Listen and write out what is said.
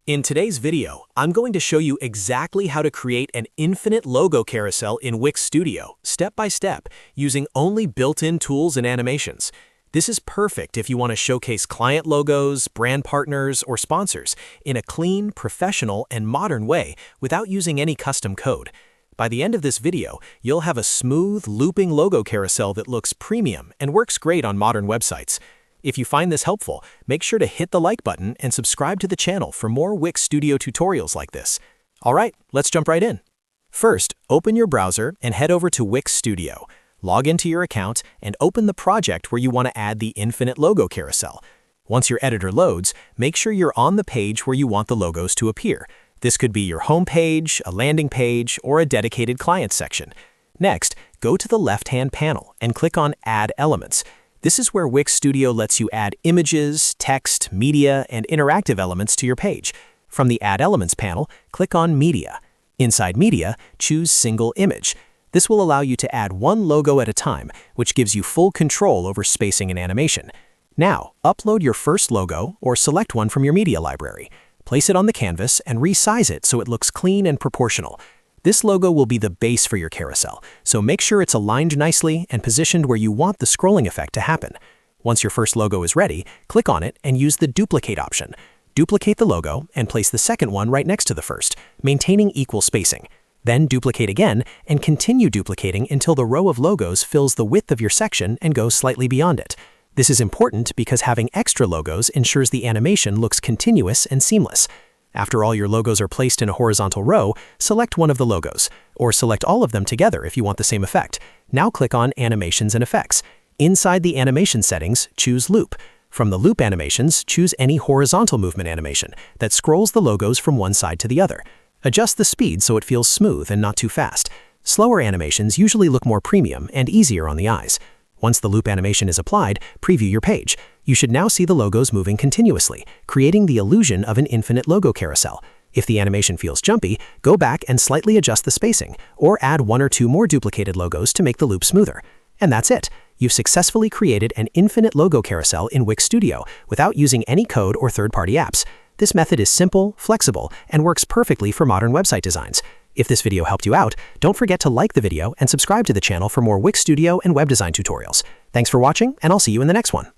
In today's video, I'm going to show you exactly how to create an infinite logo carousel in Wix Studio, step by step, using only built-in tools and animations. This is perfect if you want to showcase client logos, brand partners, or sponsors in a clean, professional, and modern way without using any custom code. By the end of this video, you'll have a smooth, looping logo carousel that looks premium and works great on modern websites. If you find this helpful, make sure to hit the like button and subscribe to the channel for more Wix Studio tutorials like this. All right, let's jump right in. First, open your browser and head over to Wix Studio. Log into your account and open the project where you want to add the infinite logo carousel. Once your editor loads, make sure you're on the page where you want the logos to appear. This could be your home page, a landing page, or a dedicated client section. Next, go to the left-hand panel and click on Add Elements. This is where Wix Studio lets you add images, text, media, and interactive elements to your page. From the Add Elements panel, click on Media. Inside Media, choose Single Image. This will allow you to add one logo at a time, which gives you full control over spacing and animation. Now, upload your first logo or select one from your media library. Place it on the canvas and resize it so it looks clean and proportional. This logo will be the base for your carousel, so make sure it's aligned nicely and positioned where you want the scrolling effect to happen. Once your first logo is ready, click on it and use the Duplicate option. Duplicate the logo and place the second one right next to the first, maintaining equal spacing. Then duplicate again and continue duplicating until the row of logos fills the width of your section and goes slightly beyond it. This is important because having extra logos ensures the animation looks continuous and seamless. After all your logos are placed in a horizontal row, select one of the logos, or select all of them together if you want the same effect. Now click on Animations and Effects. Inside the animation settings, choose Loop. From the Loop animations, choose any horizontal movement animation that scrolls the logos from one side to the other. Adjust the speed so it feels smooth and not too fast. Slower animations usually look more premium and easier on the eyes. Once the loop animation is applied, preview your page. You should now see the logos moving continuously, creating the illusion of an infinite logo carousel. If the animation feels jumpy, go back and slightly adjust the spacing, or add one or two more duplicated logos to make the loop smoother. And that's it. You've successfully created an infinite logo carousel in Wix Studio without using any code or third-party apps. This method is simple, flexible, and works perfectly for modern website designs. If this video helped you out, don't forget to like the video and subscribe to the channel for more Wix Studio and web design tutorials. Thanks for watching, and I'll see you in the next one.